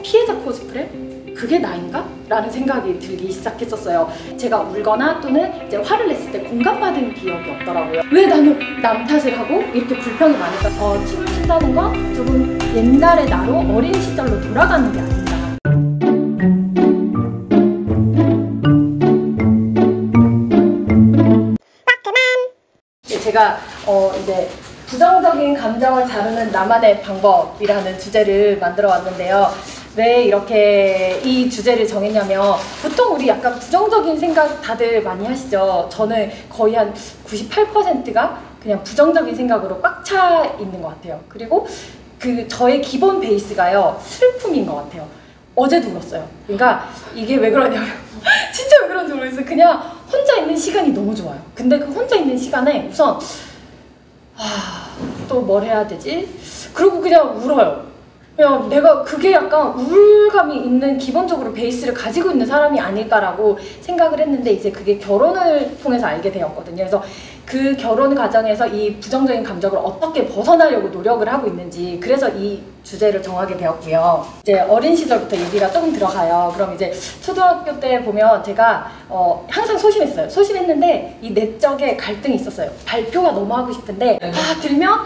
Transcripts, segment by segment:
피해자 코스프레? 그게 나인가? 라는 생각이 들기 시작했었어요. 제가 울거나 또는 이제 화를 냈을 때 공감받은 기억이 없더라고요. 왜 나는 남 탓을 하고 이렇게 불평이 많을까? 춤을 춘다는 건 조금 옛날의 나로 어린 시절로 돌아가는 게 아닌가. 제가 이제 부정적인 감정을 다루는 나만의 방법이라는 주제를 만들어 왔는데요. 왜 이렇게 이 주제를 정했냐면, 보통 우리 약간 부정적인 생각 다들 많이 하시죠. 저는 거의 한 98%가 그냥 부정적인 생각으로 꽉 차 있는 것 같아요. 그리고 저의 기본 베이스가요, 슬픔인 것 같아요. 어제도 울었어요. 그러니까 이게 왜 그러냐면 진짜 왜 그런지 모르겠어요. 그냥 혼자 있는 시간이 너무 좋아요. 근데 그 혼자 있는 시간에 우선 또 뭘 해야 되지? 그리고 그냥 울어요. 그냥 내가 그게 약간 우울감이 있는 기본적으로 베이스를 가지고 있는 사람이 아닐까라고 생각을 했는데, 이제 그게 결혼을 통해서 알게 되었거든요. 그래서 그 결혼 과정에서 이 부정적인 감정을 어떻게 벗어나려고 노력을 하고 있는지, 그래서 이 주제를 정하게 되었고요. 이제 어린 시절부터 얘기가 조금 들어가요. 그럼 이제 초등학교 때 보면 제가 항상 소심했어요. 소심했는데 이 내적에 갈등이 있었어요. 발표가 너무 하고 싶은데 들면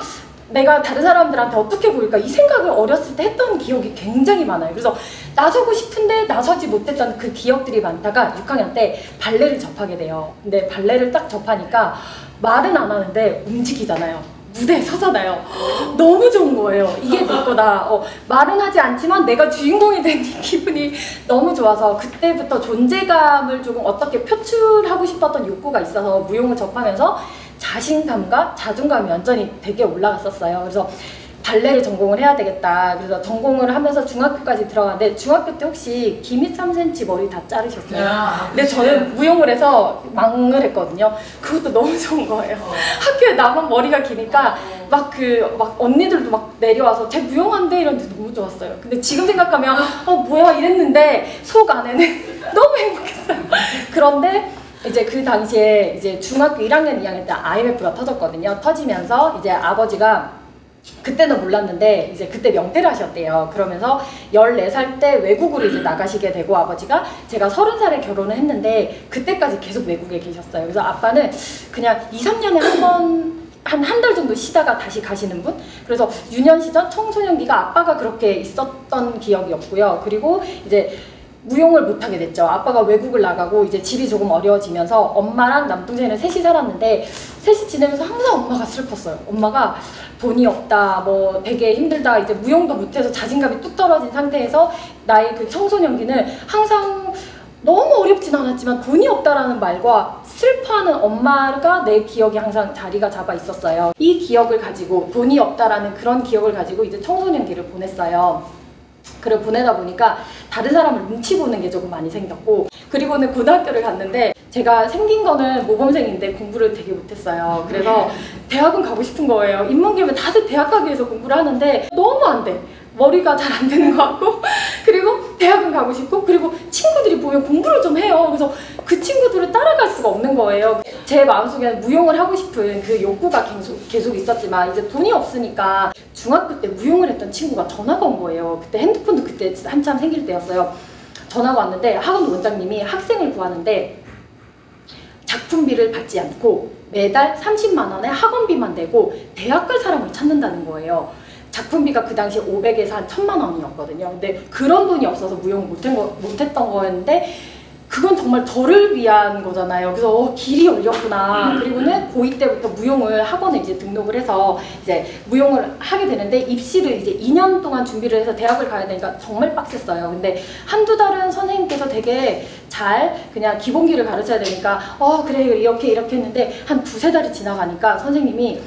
내가 다른 사람들한테 어떻게 보일까, 이 생각을 어렸을 때 했던 기억이 굉장히 많아요. 그래서 나서고 싶은데 나서지 못했던 그 기억들이 많다가 6학년 때 발레를 접하게 돼요. 근데 발레를 딱 접하니까 말은 안 하는데 움직이잖아요. 무대에 서잖아요. 너무 좋은 거예요. 이게 내 거다. 말은 하지 않지만 내가 주인공이 된 기분이 너무 좋아서, 그때부터 존재감을 조금 어떻게 표출하고 싶었던 욕구가 있어서 무용을 접하면서 자신감과 자존감이 완전히 되게 올라갔었어요. 그래서 발레를 전공을 해야 되겠다. 그래서 전공을 하면서 중학교까지 들어갔는데, 중학교 때 혹시 기밑 3cm 머리 다 자르셨어요? 근데 저는 무용을 해서 망을 했거든요. 그것도 너무 좋은 거예요. 학교에 나만 머리가 기니까 막 언니들도 막 내려와서 쟤 무용한대 이러는데 너무 좋았어요. 근데 지금 생각하면 뭐야 이랬는데 속 안에는 너무 행복했어요. 그런데 이제 그 당시에 이제 중학교 1학년, 2학년 때 IMF가 터졌거든요. 터지면서 이제 아버지가, 그때는 몰랐는데 이제 그때 명퇴를 하셨대요. 그러면서 14살 때 외국으로 이제 나가시게 되고, 아버지가 제가 30살에 결혼을 했는데 그때까지 계속 외국에 계셨어요. 그래서 아빠는 그냥 2, 3년에 한 달 정도 쉬다가 다시 가시는 분? 그래서 유년시절 청소년기가 아빠가 그렇게 있었던 기억이 없고요. 그리고 이제 무용을 못하게 됐죠. 아빠가 외국을 나가고 이제 집이 조금 어려워지면서 엄마랑 남동생이랑 셋이 살았는데, 셋이 지내면서 항상 엄마가 슬펐어요. 엄마가 돈이 없다, 뭐 되게 힘들다, 이제 무용도 못해서 자신감이 뚝 떨어진 상태에서 나의 그 청소년기는 항상 너무 어렵진 않았지만 돈이 없다라는 말과 슬퍼하는 엄마가 내 기억에 항상 자리가 잡아 있었어요. 이 기억을 가지고, 돈이 없다라는 그런 기억을 가지고 이제 청소년기를 보냈어요. 그걸 보내다 보니까 다른 사람을 눈치 보는 게 조금 많이 생겼고, 그리고는 고등학교를 갔는데 제가 생긴 거는 모범생인데 공부를 되게 못했어요. 그래서 대학은 가고 싶은 거예요. 인문계면 다들 대학 가기 위해서 공부를 하는데 너무 안 돼. 머리가 잘 안 되는 것 같고, 그리고 대학은 가고 싶고, 그리고 친구들이 보면 공부를 좀 해요. 그래서 그 친구들을 따라갈 수가 없는 거예요. 제 마음속에는 무용을 하고 싶은 그 욕구가 계속 있었지만, 이제 돈이 없으니까 중학교 때 무용을 했던 친구가 전화가 온 거예요. 그때 핸드폰도 그때 한참 생길 때였어요. 전화가 왔는데 학원 원장님이 학생을 구하는데 작품비를 받지 않고 매달 30만 원의 학원비만 내고 대학 갈 사람을 찾는다는 거예요. 작품비가 그 당시 500에서 한 1000만 원이었거든요. 근데 그런 돈이 없어서 무용을 못했던 거였는데, 그건 정말 저를 위한 거잖아요. 그래서 길이 열렸구나. 그리고는 고2 때부터 무용을 학원에 이제 등록을 해서 이제 무용을 하게 되는데, 입시를 이제 2년 동안 준비를 해서 대학을 가야 되니까 정말 빡셌어요. 근데 한두 달은 선생님께서 되게 잘 그냥 기본기를 가르쳐야 되니까 그래 이렇게 했는데, 한 두세 달이 지나가니까 선생님이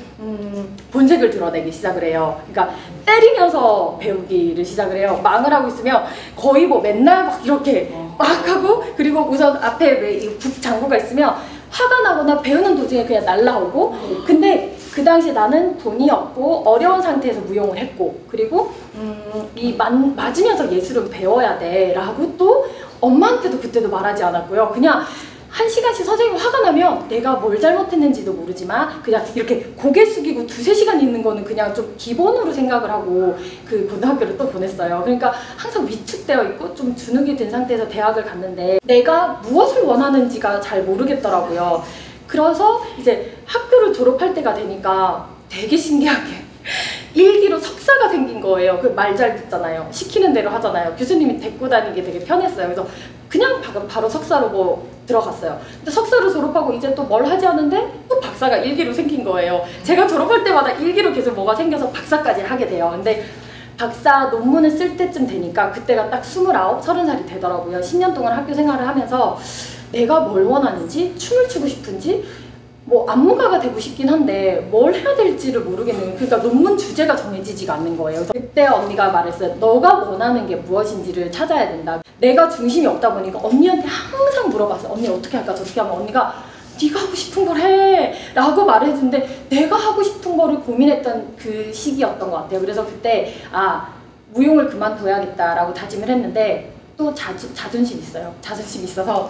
본색을 드러내기 시작을 해요. 그러니까 때리면서 배우기를 시작을 해요. 망을 하고 있으면 거의 뭐 맨날 막 이렇게 막 하고, 그리고 우선 앞에 왜 북 장구가 있으면 화가 나거나 배우는 도중에 그냥 날라오고. 근데 그 당시에 나는 돈이 없고 어려운 상태에서 무용을 했고, 그리고 맞으면서 예술은 배워야 돼 라고 또 엄마한테도 그때도 말하지 않았고요. 그냥 1시간씩 선생님이 화가 나면 내가 뭘 잘못했는지도 모르지만 그냥 이렇게 고개 숙이고 2~3시간 있는 거는 그냥 좀 기본으로 생각을 하고 그 고등학교를 또 보냈어요. 그러니까 항상 위축되어 있고 좀 주눅이 든 상태에서 대학을 갔는데 내가 무엇을 원하는지가 잘 모르겠더라고요. 그래서 이제 학교를 졸업할 때가 되니까 되게 신기하게 일기로 석사가 생긴 거예요. 그 말 잘 듣잖아요. 시키는 대로 하잖아요. 교수님이 데리고 다니기 되게 편했어요. 그래서 그냥 바로 석사로 뭐 들어갔어요. 근데 석사를 졸업하고 이제 또 뭘 하지 않은데 또 박사가 일기로 생긴 거예요. 제가 졸업할 때마다 일기로 계속 뭐가 생겨서 박사까지 하게 돼요. 근데 박사 논문을 쓸 때쯤 되니까 그때가 딱 29, 30살이 되더라고요. 10년 동안 학교 생활을 하면서 내가 뭘 원하는지, 춤을 추고 싶은지, 뭐 안무가가 되고 싶긴 한데 뭘 해야 될지를 모르겠는 거예요. 그러니까 논문 주제가 정해지지가 않는 거예요. 그래서 그때 언니가 말했어요. 너가 원하는 게 무엇인지를 찾아야 된다. 내가 중심이 없다 보니까 언니한테 항상 물어봤어요. 언니 어떻게 할까 저렇게 하면 언니가 네가 하고 싶은 걸 해 라고 말해주는데 내가 하고 싶은 거를 고민했던 그 시기였던 것 같아요. 그래서 그때 무용을 그만둬야겠다라고 다짐을 했는데 또 자존심이 있어요. 자존심이 있어서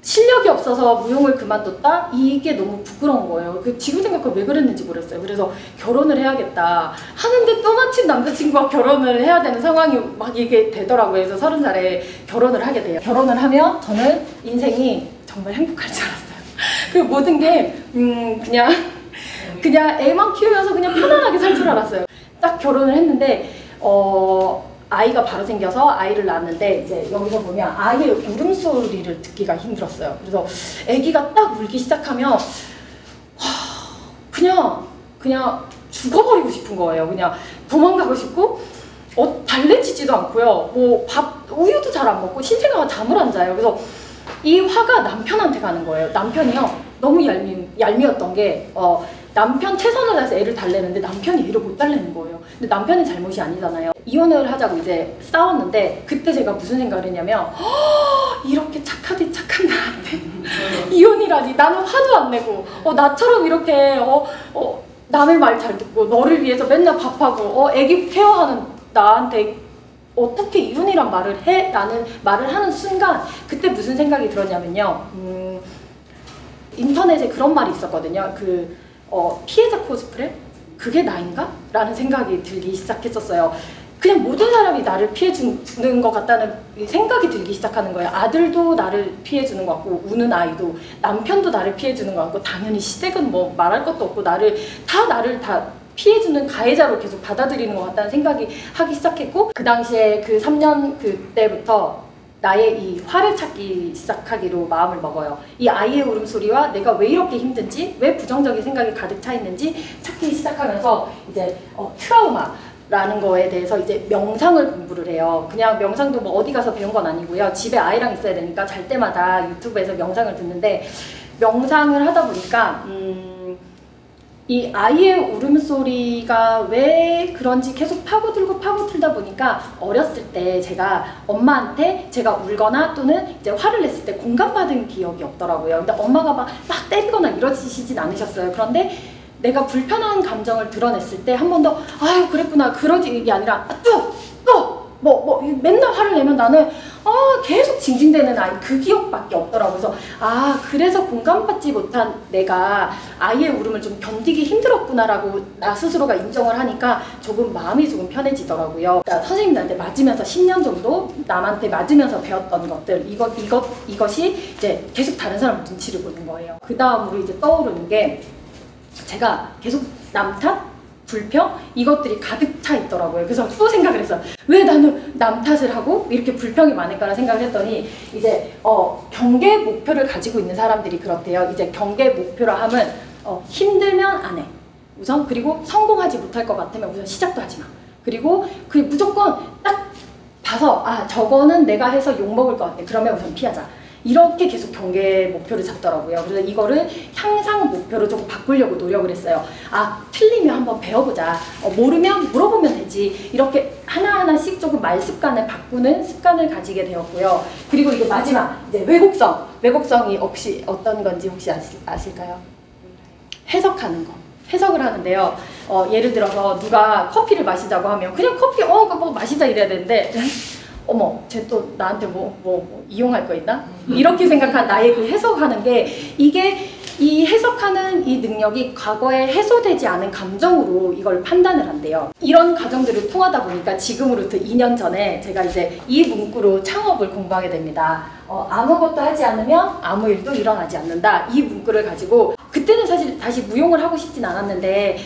실력이 없어서 무용을 그만뒀다? 이게 너무 부끄러운 거예요. 지금 생각하면 왜 그랬는지 모르겠어요. 그래서 결혼을 해야겠다 하는데 또 마침 남자친구와 결혼을 해야 되는 상황이 막 이게 되더라고요. 그래서 30살에 결혼을 하게 돼요. 결혼을 하면 저는 인생이 정말 행복할 줄 알았어요. 그 모든 게 그냥 애만 키우면서 그냥 편안하게 살 줄 알았어요. 딱 결혼을 했는데 아이가 바로 생겨서 아이를 낳았는데 이제 여기서 보면 아이의 울음소리를 듣기가 힘들었어요. 그래서 아기가 딱 울기 시작하면 그냥 죽어버리고 싶은 거예요. 그냥 도망가고 싶고 달래지지도 않고요. 뭐 우유도 잘 안 먹고 신생아가 잠을 안 자요. 그래서 이 화가 남편한테 가는 거예요. 남편이요 너무 얄미웠던 게 남편 최선을 다해서 애를 달래는데 남편이 애를 못 달래는 거예요. 근데 남편의 잘못이 아니잖아요. 이혼을 하자고 이제 싸웠는데 그때 제가 무슨 생각을 했냐면 이렇게 착하디 착한 나한테 이혼이라니. 나는 화도 안 내고 나처럼 이렇게 남의 말 잘 듣고 너를 위해서 맨날 밥하고 애기 케어하는 나한테 어떻게 이혼이란 말을 해? 라는 말을 하는 순간 그때 무슨 생각이 들었냐면요. 인터넷에 그런 말이 있었거든요. 피해자 코스프레? 그게 나인가? 라는 생각이 들기 시작했었어요. 그냥 모든 사람이 나를 피해주는 것 같다는 생각이 들기 시작하는 거예요. 아들도 나를 피해주는 것 같고 우는 아이도, 남편도 나를 피해주는 것 같고 당연히 시댁은 뭐 말할 것도 없고 나를 다 피해주는 가해자로 계속 받아들이는 것 같다는 생각이 하기 시작했고 그 당시에 그 3년 그때부터 나의 이 화를 찾기 시작하기로 마음을 먹어요. 이 아이의 울음소리와 내가 왜 이렇게 힘든지, 왜 부정적인 생각이 가득 차 있는지 찾기 시작하면서 이제 트라우마라는 거에 대해서 이제 명상을 공부를 해요. 그냥 명상도 뭐 어디 가서 배운 건 아니고요. 집에 아이랑 있어야 되니까 잘 때마다 유튜브에서 명상을 듣는데 명상을 하다 보니까 이 아이의 울음소리가 왜 그런지 계속 파고들다 보니까 어렸을 때 제가 엄마한테 제가 울거나 또는 이제 화를 냈을 때 공감받은 기억이 없더라고요. 근데 엄마가 막 때리거나 이러시진 않으셨어요. 그런데 내가 불편한 감정을 드러냈을 때 한 번 더 아유 그랬구나 그러지 이게 아니라 맨날 화를 내면 나는 계속 징징대는 아이 그 기억밖에 없더라고요. 그래서 그래서 공감받지 못한 내가 아이의 울음을 좀 견디기 힘들었구나라고 나 스스로가 인정을 하니까 마음이 조금 편해지더라고요. 그러니까 선생님들한테 맞으면서 10년 정도 남한테 맞으면서 배웠던 것들 이것이 이제 계속 다른 사람 눈치를 보는 거예요. 그 다음으로 이제 떠오르는 게 제가 계속 남 탓? 불평? 이것들이 가득 차 있더라고요. 그래서 또 생각을 했어요. 왜 나는 남 탓을 하고 이렇게 불평이 많을까라는 생각을 했더니 이제 경계 목표를 가지고 있는 사람들이 그렇대요. 이제 경계 목표라 함은 힘들면 안 해. 우선 그리고 성공하지 못할 것 같으면 우선 시작도 하지 마. 그리고 무조건 딱 봐서 저거는 내가 해서 욕먹을 것 같아. 그러면 우선 피하자. 이렇게 계속 경계 목표를 잡더라고요. 그래서 이거를 향상 목표로 조금 바꾸려고 노력을 했어요. 틀리면 한번 배워보자. 모르면 물어보면 되지. 이렇게 하나하나씩 조금 말 습관을 바꾸는 습관을 가지게 되었고요. 그리고 이게 마지막, 이제 왜곡성. 왜곡성이 혹시 어떤 건지 혹시 아실까요? 해석하는 거. 해석을 하는데요. 예를 들어서 누가 커피를 마시자고 하면 그냥 커피 뭐 마시자 이래야 되는데 어머 쟤 또 나한테 뭐 이용할 거 있나? 이렇게 생각한 나의 그 해석하는 게 이게 이 해석하는 이 능력이 과거에 해소되지 않은 감정으로 이걸 판단을 한대요. 이런 과정들을 통하다 보니까 지금으로부터 2년 전에 제가 이제 이 문구로 창업을 공부하게 됩니다. 아무것도 하지 않으면 아무 일도 일어나지 않는다. 이 문구를 가지고 그때는 사실 다시 무용을 하고 싶진 않았는데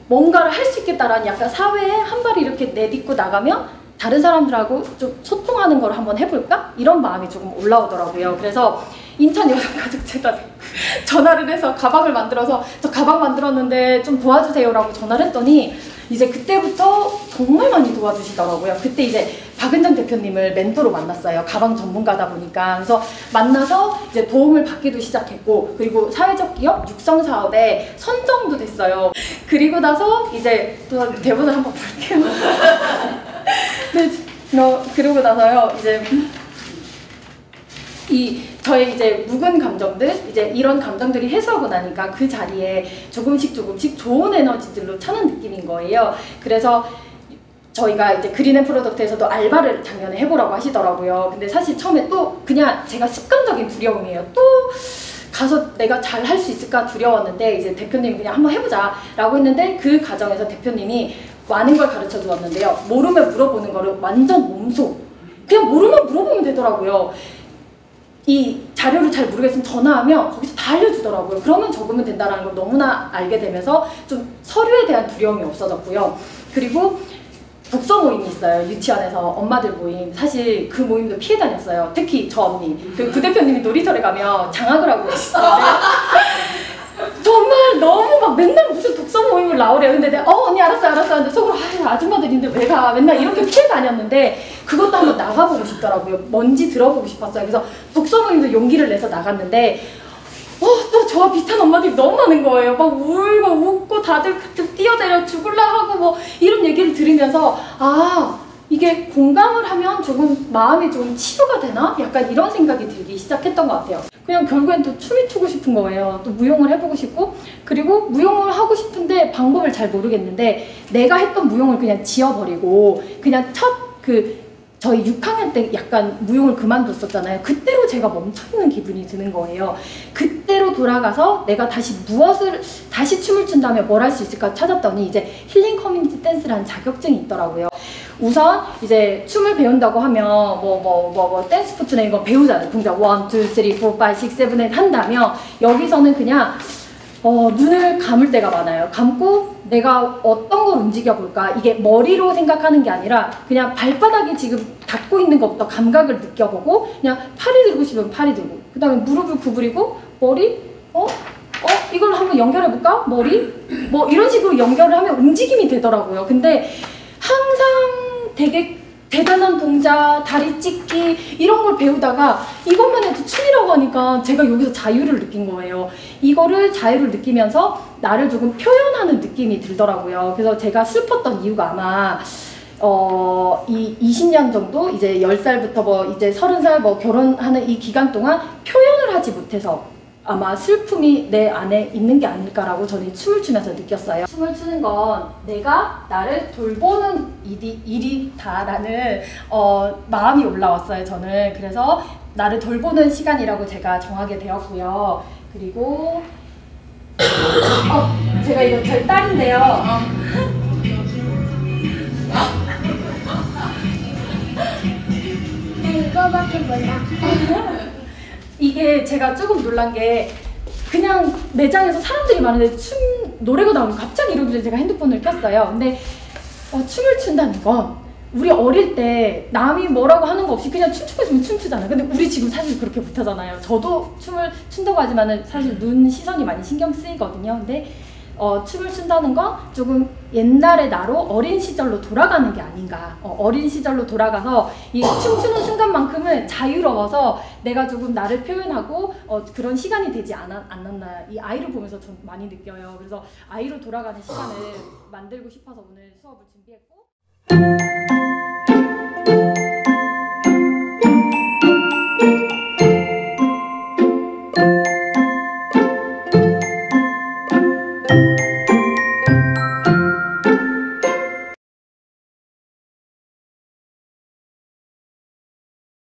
뭔가를 할 수 있겠다라는 약간 사회에 한 발을 이렇게 내딛고 나가면 다른 사람들하고 좀 소통하는 걸 한번 해볼까? 이런 마음이 조금 올라오더라고요. 그래서 인천 여성가족재단에 전화를 해서 가방을 만들어서 저 가방 만들었는데 좀 도와주세요라고 전화를 했더니 이제 그때부터 정말 많이 도와주시더라고요. 그때 이제 박은정 대표님을 멘토로 만났어요. 가방 전문가다 보니까. 그래서 만나서 이제 도움을 받기도 시작했고, 그리고 사회적 기업 육성 사업에 선정도 됐어요. 그리고 나서 이제 또 대본을 한번 볼게요. 네, 그러고 나서요, 이제 저의 이제 묵은 감정들, 이제 이런 감정들이 해소하고 나니까 그 자리에 조금씩 좋은 에너지들로 차는 느낌인 거예요. 그래서 저희가 이제 그린앤 프로덕트에서도 알바를 작년에 해보라고 하시더라고요. 근데 사실 처음에 또 그냥 제가 습관적인 두려움이에요. 또 가서 내가 잘 할 수 있을까 두려웠는데 이제 대표님이 그냥 한번 해보자 라고 했는데 그 과정에서 대표님이 많은 걸 가르쳐 주었는데요. 모르면 물어보는 거를 완전 몸소 그냥 모르면 물어보면 되더라고요. 이 자료를 잘 모르겠으면 전화하면 거기서 다 알려주더라고요. 그러면 적으면 된다는 걸 너무나 알게 되면서 좀 서류에 대한 두려움이 없어졌고요. 그리고 독서 모임이 있어요. 유치원에서 엄마들 모임. 사실 그 모임도 피해 다녔어요. 특히 저 언니. 그 부대표님이 놀이터에 가면 장학을 하고 계시는데 정말 너무 막 맨날 무슨 독서 모임을 나오래요. 근데 내가 언니 알았어 하는데 속으로 아줌마들인데 왜 가? 맨날 이렇게 피해 다녔는데 그것도 한번 나가보고 싶더라고요. 뭔지 들어보고 싶었어요. 그래서 독서 모임도 용기를 내서 나갔는데 또 저와 비슷한 엄마들이 너무 많은 거예요. 막 울고 웃고 다들 뛰어내려 죽을라 하고 뭐 이런 얘기를 들으면서 이게 공감을 하면 조금 마음이 좀 치유가 되나? 약간 이런 생각이 들기 시작했던 것 같아요. 그냥 결국엔 또 춤이 추고 싶은 거예요. 또 무용을 해보고 싶고, 그리고 무용을 하고 싶은데 방법을 잘 모르겠는데 내가 했던 무용을 그냥 지워버리고 그냥 저희 6학년 때 약간 무용을 그만뒀었잖아요. 그때로 제가 멈춰있는 기분이 드는 거예요. 그때로 돌아가서 내가 다시 춤을 춘다면 뭘 할 수 있을까 찾았더니 이제 힐링 커뮤니티 댄스라는 자격증이 있더라고요. 우선 이제 춤을 배운다고 하면 댄스 포트나 이거 배우잖아요. 동작 1, 2, 3, 4, 5, 6, 7, 8 한다면 여기서는 그냥 눈을 감을 때가 많아요. 감고 내가 어떤 걸 움직여 볼까? 이게 머리로 생각하는 게 아니라 그냥 발바닥이 지금 닿고 있는 것부터 감각을 느껴보고 그냥 팔이 들고 싶으면 팔이 들고 그 다음에 무릎을 구부리고 머리? 이걸 한번 연결해 볼까? 머리? 뭐 이런 식으로 연결을 하면 움직임이 되더라고요. 근데 항상 되게 대단한 동작, 다리 찢기 이런 걸 배우다가 이것만 해도 춤이라고 하니까 제가 여기서 자유를 느낀 거예요. 이거를 자유를 느끼면서 나를 조금 표현하는 느낌이 들더라고요. 그래서 제가 슬펐던 이유가 아마 이 20년 정도 이제 10살부터 이제 30살 결혼하는 이 기간 동안 표현을 하지 못해서 아마 슬픔이 내 안에 있는 게 아닐까라고 저는 춤을 추면서 느꼈어요. 춤을 추는 건 내가 나를 돌보는 일이다라는 마음이 올라왔어요. 저는 그래서 나를 돌보는 시간이라고 제가 정하게 되었고요. 그리고 제가 이거 저희 딸인데요. 이거밖에 몰라. 이게 제가 조금 놀란 게 그냥 매장에서 사람들이 많은데 노래가 나오면 갑자기 이러길래 제가 핸드폰을 켰어요. 근데 춤을 춘다는 건 우리 어릴 때 남이 뭐라고 하는 거 없이 그냥 춤추고 있으면 춤추잖아요. 근데 우리 지금 사실 그렇게 못하잖아요. 저도 춤을 춘다고 하지만은 사실 눈 시선이 많이 신경 쓰이거든요. 근데 춤을 춘다는 건 조금 옛날의 나로 어린 시절로 돌아가는 게 아닌가. 어린 시절로 돌아가서 이 춤추는 순간만큼은 자유로워서 내가 조금 나를 표현하고 그런 시간이 되지 않았나. 이 아이를 보면서 전 많이 느껴요. 그래서 아이로 돌아가는 시간을 만들고 싶어서 오늘 수업을 준비했고